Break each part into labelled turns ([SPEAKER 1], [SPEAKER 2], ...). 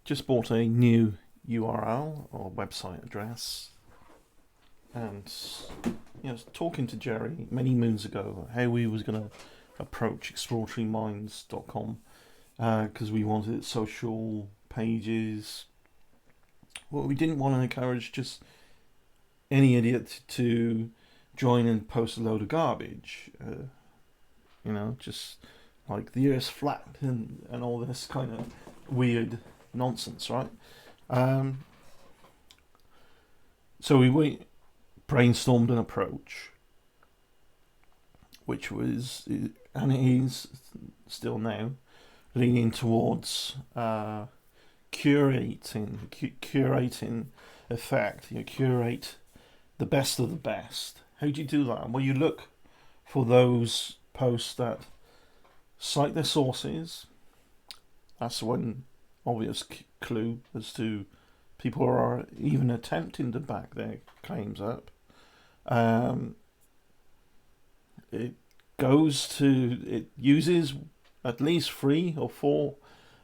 [SPEAKER 1] just bought a new URL or website address, and talking to Jerry many moons ago how we was going to approach exploratoryminds.com because we wanted social pages. Well, we didn't want to encourage just any idiot to join and post a load of garbage. Just like the Earth's flat and all this kind of weird nonsense, right? So we brainstormed an approach, which was, and it is still now, leaning towards curating effect. You curate the best of the best. How do you do that? Well, you look for those posts that cite their sources. That's one obvious clue as to people are even attempting to back their claims up. It uses at least 3 or 4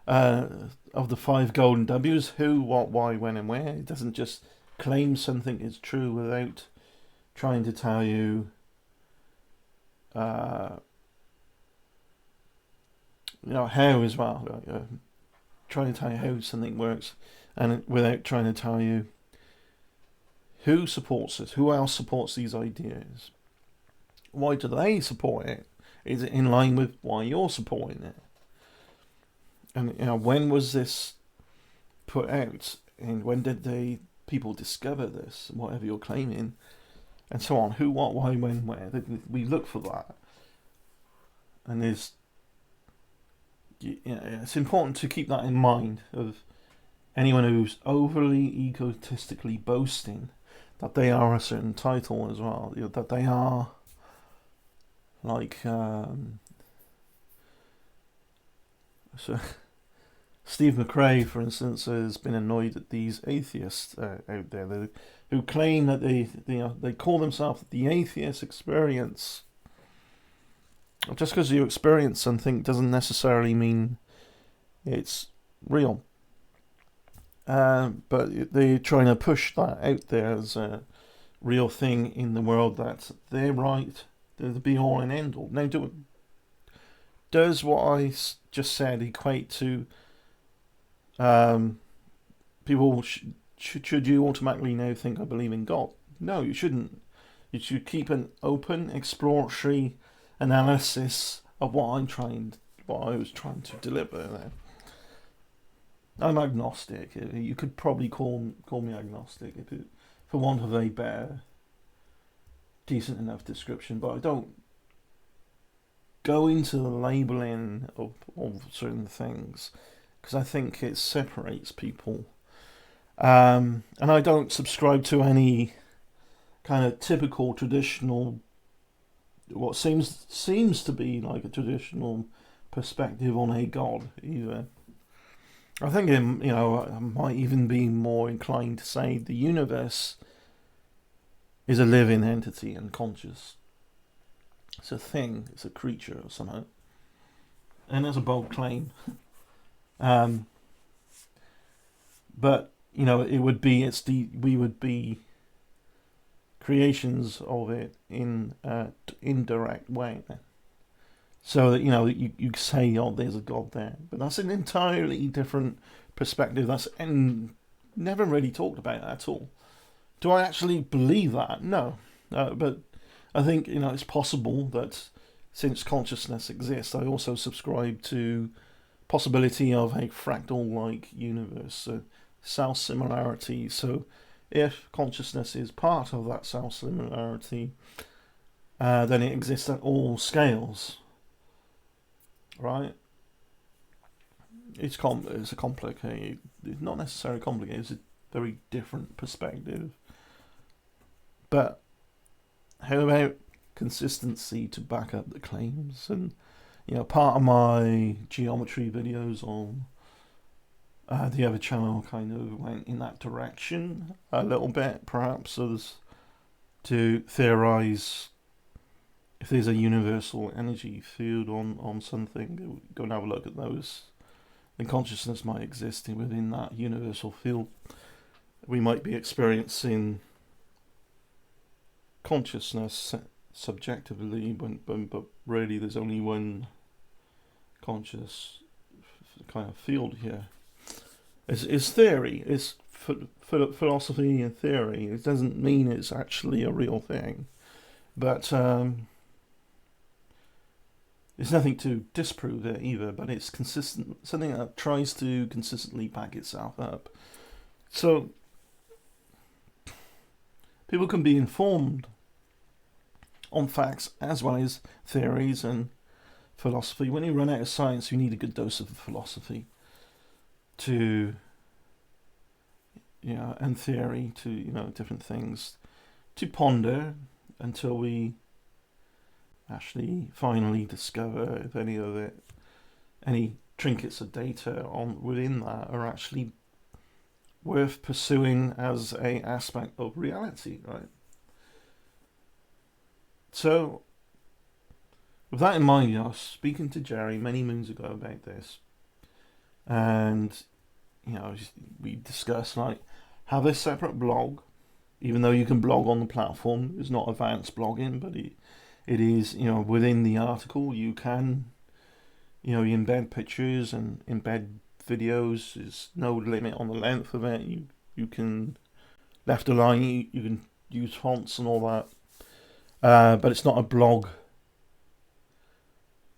[SPEAKER 1] of the 5 golden W's: who, what, why, when, and where. It doesn't just claim something is true without trying to tell you how as well. Trying to tell you how something works, and without trying to tell you who supports it, who else supports these ideas. Why do they support it? Is it in line with why you're supporting it? And when was this put out? And when did people discover this? Whatever you're claiming, and so on. Who, what, why, when, where? We look for that, and it's important to keep that in mind of anyone who's overly egotistically boasting that they are a certain title as well. That they are like so Steve McRae, for instance, has been annoyed at these atheists out there who claim that they call themselves the atheist experience. Just because you experience something doesn't necessarily mean it's real. But they're trying to push that out there as a real thing in the world, that they're right, they're the be-all and end-all. Now, does what I just said equate to people? Should you automatically now think I believe in God? No, you shouldn't. You should keep an open, exploratory analysis of what I was trying to deliver there. I'm agnostic. You could probably call me agnostic for want of a better, decent enough description, but I don't go into the labelling of certain things because I think it separates people. And I don't subscribe to any kind of typical traditional, what seems to be like a traditional perspective on a god either. I think I might even be more inclined to say the universe is a living entity and conscious. It's a thing. It's a creature somehow, and that's a bold claim. But it would be we would be creations of it in an indirect way. So that you say, oh, there's a God there, but that's an entirely different perspective. That's never really talked about at all. Do I actually believe that? No, but I think it's possible that since consciousness exists, I also subscribe to possibility of a fractal-like universe, self-similarity. So if consciousness is part of that self-similarity, then it exists at all scales. Right? It's a complicated, it's not necessarily complicated, it's a very different perspective. But how about consistency to back up the claims? And part of my geometry videos on the other channel kind of went in that direction a little bit, perhaps, as to theorize if there's a universal energy field on something. Go and have a look at those and consciousness might exist within that universal field. We might be experiencing consciousness subjectively, but really there's only one conscious kind of field here. It's theory, it's philosophy and theory. It doesn't mean it's actually a real thing, but there's nothing to disprove it either, but it's consistent, something that tries to consistently back itself up. So people can be informed on facts as well as theories and philosophy. When you run out of science, you need a good dose of philosophy to, and theory to, different things to ponder until we actually finally discover if any trinkets of data within that are actually worth pursuing as a aspect of reality, right? So, with that in mind, I was speaking to Jerry many moons ago about this, and we discussed have a separate blog, even though you can blog on the platform. It's not advanced blogging, but it is, within the article you can, you embed pictures and embed videos. There's no limit on the length of it. You can left align, you can use fonts and all that. But it's not a blog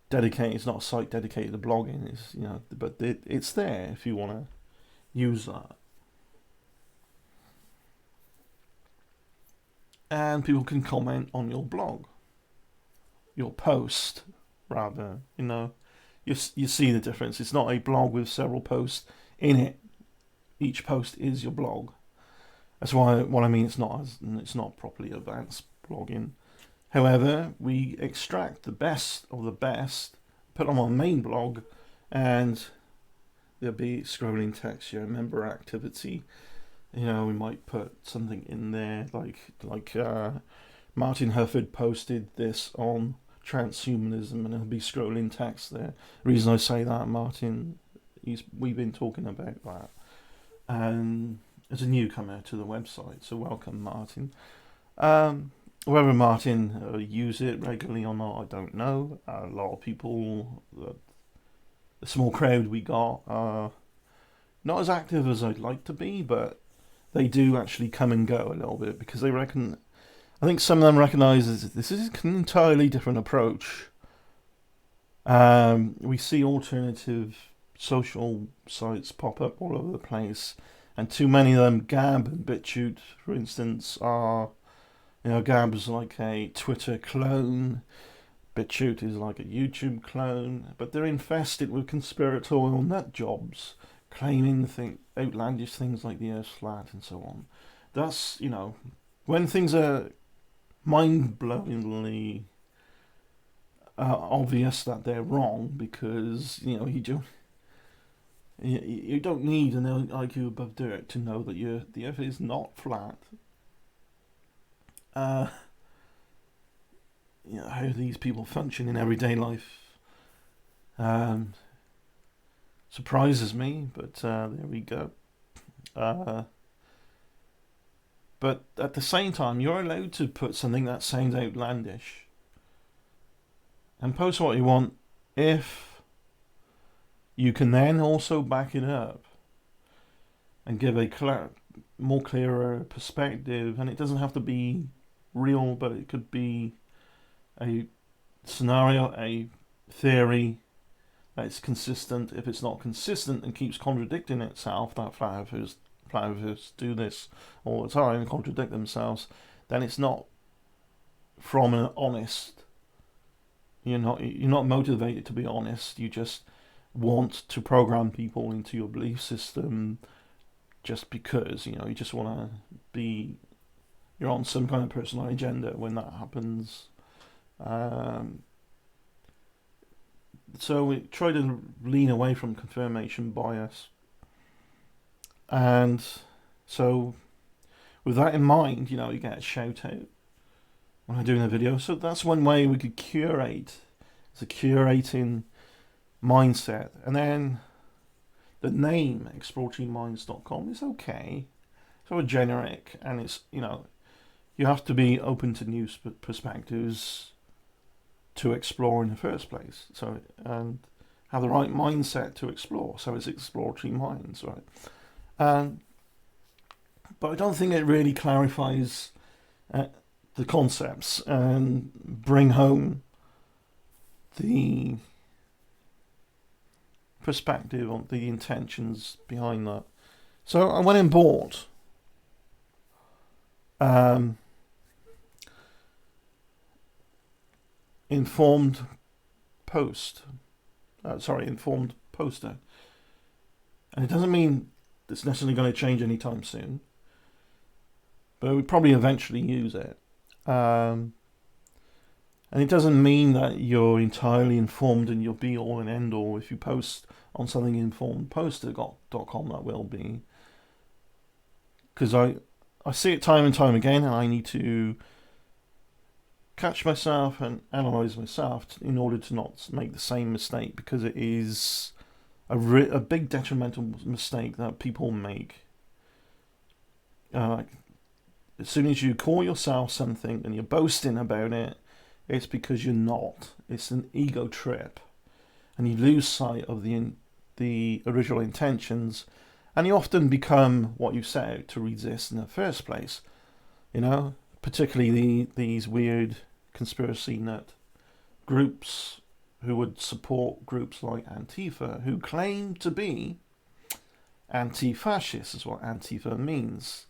[SPEAKER 1] dedicated. It's not a site dedicated to blogging. It's but it's there if you want to use that. And people can comment on your blog, your post, rather. You see the difference. It's not a blog with several posts in it. Each post is your blog. That's why what I mean. It's not properly advanced blogging. However, we extract the best of the best, put them on main blog, and there'll be scrolling text, member activity. We might put something in there like Martin Herford posted this on transhumanism, and there'll be scrolling text there. The reason I say that, Martin, we've been talking about that, and as a newcomer to the website, so welcome, Martin. Whether Martin use it regularly or not, I don't know. A lot of people, the small crowd we got, are not as active as I'd like to be, but they do actually come and go a little bit because I think some of them recognise this is an entirely different approach. We see alternative social sites pop up all over the place, and too many of them, Gab and BitChute, for instance, are... Gab's like a Twitter clone, BitChute is like a YouTube clone, but they're infested with conspiratorial nut jobs, claiming outlandish things like the Earth's flat and so on. That's, when things are mind-blowingly obvious that they're wrong, because, you don't need an IQ above dirt to know that the Earth is not flat. How these people function in everyday life surprises me, but there we go. But at the same time, you're allowed to put something that sounds outlandish and post what you want if you can then also back it up and give a more clearer perspective. And it doesn't have to be real, but it could be a scenario, a theory that's consistent. If it's not consistent and keeps contradicting itself, that flat earthers do this all the time and contradict themselves, then it's not from an honest. You're not motivated to be honest. You just want to program people into your belief system just because you just want to be. You're on some kind of personal agenda when that happens. So we try to lean away from confirmation bias. And so with that in mind, you get a shout out when I'm doing a video. So that's one way we could curate. It's a curating mindset. And then the name ExplorateMinds.com is okay, sort of generic, and it's, you have to be open to new perspectives to explore in the first place. So, and have the right mindset to explore. So it's Exploratory Minds, right? But I don't think it really clarifies the concepts and bring home the perspective on the intentions behind that. So I went and bought Informed Poster, and it doesn't mean it's necessarily going to change anytime soon, but we probably eventually use it. And it doesn't mean that you're entirely informed and you'll be all and end all. If you post on something informedposter.com, that will be. Because I see it time and time again, and I need to catch myself and analyse myself in order to not make the same mistake, because it is a big detrimental mistake that people make. As soon as you call yourself something and you're boasting about it, it's because you're not. It's an ego trip, and you lose sight of the original intentions, and you often become what you set out to resist in the first place. Particularly these weird conspiracy nut groups who would support groups like Antifa, who claim to be anti-fascist, is what Antifa means.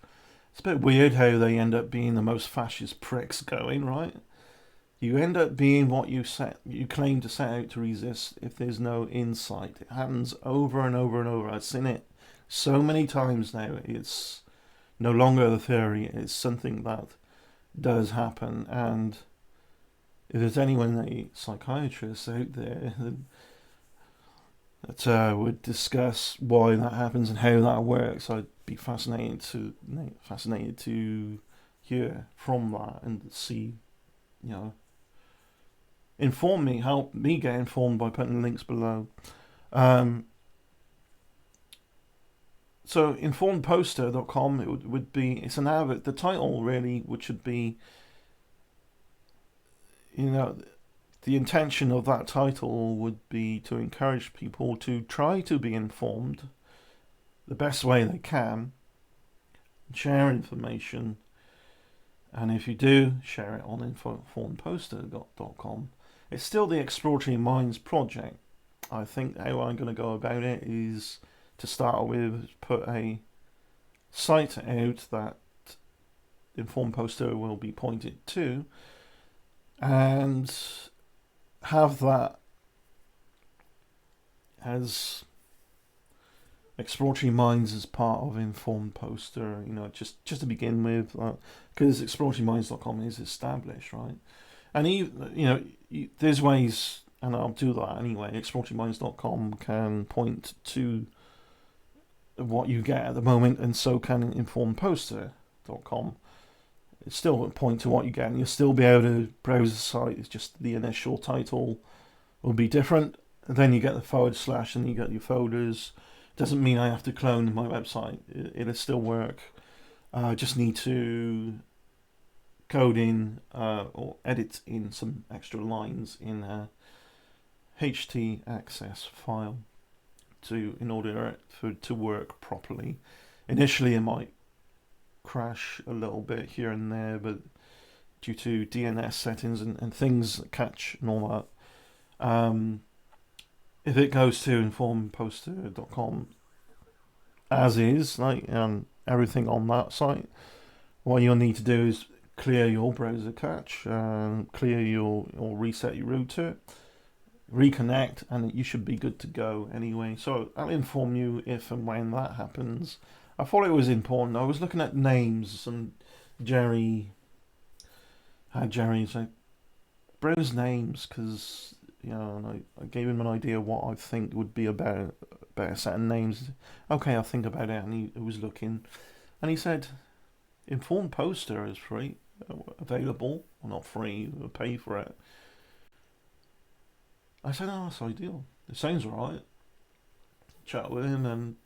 [SPEAKER 1] It's a bit weird how they end up being the most fascist pricks going, right? You end up being what you claim to set out to resist if there's no insight. It happens over and over and over. I've seen it so many times now. It's no longer the theory. It's something that does happen. And if there's any psychiatrists out there that would discuss why that happens and how that works, I'd be fascinated to hear from that and see, inform me, help me get informed by putting links below. So informedposter.com, it's an advert. The title really, which should be, the intention of that title would be to encourage people to try to be informed the best way they can, share information, and if you do, share it on informedposter.com. It's still the Exploratory Minds project. I think how I'm going to go about it is, to start with, put a site out that Informed Poster will be pointed to, and have that as Exploratory Minds as part of Informed Poster, just to begin with, because exploratoryminds.com is established, right? And there's ways, and I'll do that anyway. Exploratoryminds.com can point to what you get at the moment, and so can informedposter.com. It's still a point to what you get, and you'll still be able to browse the site. It's just the initial title will be different, and then you get the / and you get your folders. Doesn't mean I have to clone my website. It'll still work. I just need to code in or edit in some extra lines in a htaccess file in order for it to work properly. Initially, it might crash a little bit here and there, but due to DNS settings and things that catch and all that, if it goes to informedposter.com as is, everything on that site, what you'll need to do is clear your browser cache, or reset your router, reconnect, and you should be good to go anyway. So I'll inform you if and when that happens. I thought it was important. I was looking at names. Jerry's like, browse names, because and I gave him an idea what I think would be a better set of names. Okay, I'll think about it. And he was looking, and he said, Informed Poster is free, available, well, not free, we'll pay for it. I said, oh, that's ideal. It sounds right. chat with him, and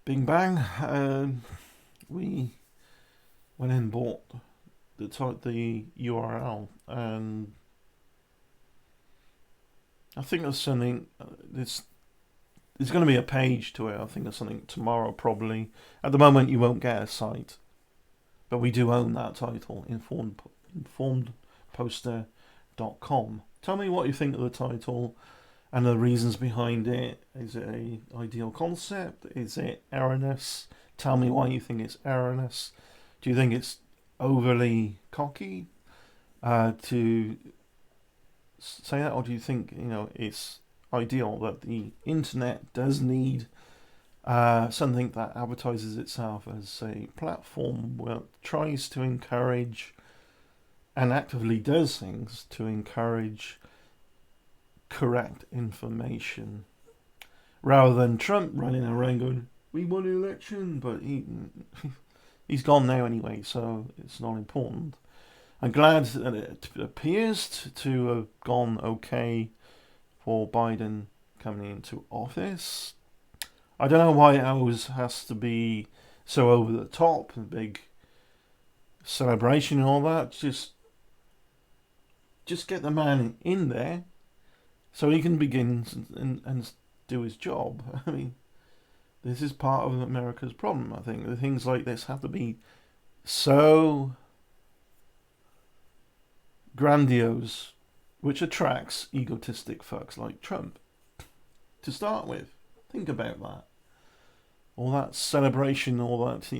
[SPEAKER 1] bing bang, we went in and bought the URL, and I think there's something. There's going to be a page to it. I think there's something tomorrow, probably. At the moment, you won't get a site, but we do own that title, informedposter.com. Tell me what you think of the title and the reasons behind it. Is it an ideal concept? Is it erroneous? Tell me why you think it's erroneous. Do you think it's overly cocky to say that, or do you think it's ideal that the internet does need something that advertises itself as a platform where it tries to encourage and actively does things to encourage correct information, rather than Trump running around going, "We won the election," but he's gone now anyway, so it's not important. I'm glad that it appears to have gone okay for Biden coming into office. I don't know why it always has to be so over the top and big celebration and all that. Just get the man in there so he can begin and do his job. I mean, this is part of America's problem, I think. The things like this have to be so grandiose, which attracts egotistic fucks like Trump. To start with, think about that. All that celebration, all that,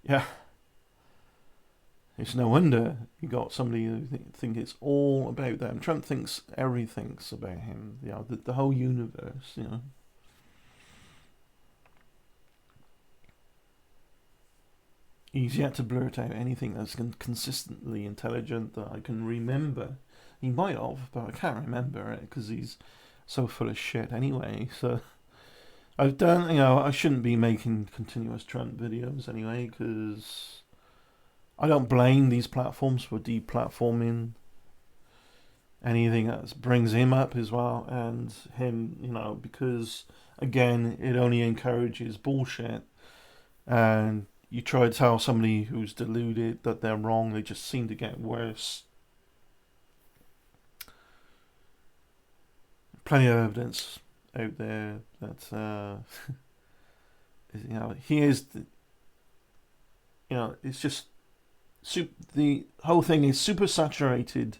[SPEAKER 1] yeah. It's no wonder you got somebody who think it's all about them. Trump thinks everything's about him. The whole universe. He's yet to blurt out anything that's consistently intelligent that I can remember. He might have, but I can't remember it because he's so full of shit anyway. So I've done, I shouldn't be making continuous Trump videos anyway, because I don't blame these platforms for deplatforming anything that brings him up as well, and him, because again, it only encourages bullshit. And you try to tell somebody who's deluded that they're wrong, they just seem to get worse. Plenty of evidence out there that he is. It's just the whole thing is super saturated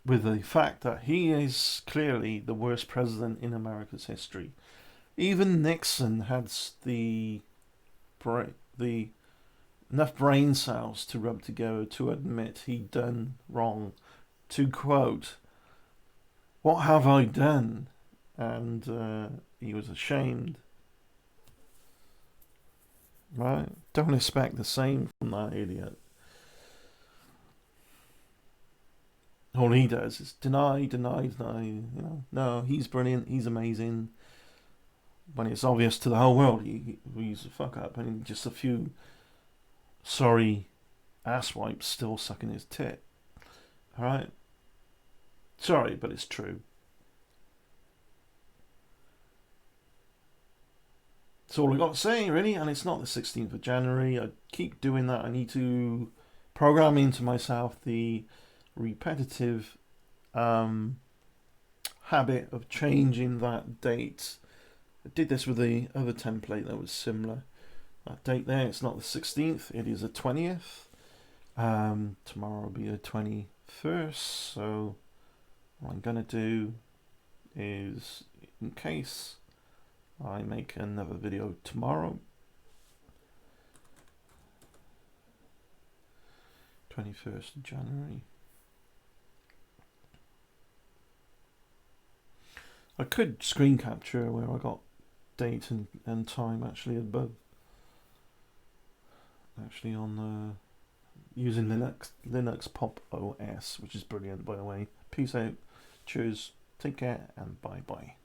[SPEAKER 1] with the fact that he is clearly the worst president in America's history. Even Nixon had the enough brain cells to rub together to admit he'd done wrong, to quote, "What have I done?" And he was ashamed. Right? Don't expect the same from that idiot. All he does is deny. No, he's brilliant. He's amazing. When it's obvious to the whole world he's a fuck up, and just a few sorry asswipes still sucking his tit. Alright? Sorry, but it's true. That's all I got to say, really, and it's not the 16th of January. I keep doing that. I need to program into myself the repetitive habit of changing that date. I did this with the other template that was similar. That date there, it's not the 16th, it is the 20th. Tomorrow will be the 21st, so what I'm going to do is, in case I make another video tomorrow, 21st of January, I could screen capture where I got date and time actually above, actually on using Linux Pop OS, which is brilliant, by the way. Peace out, cheers, take care, and bye bye.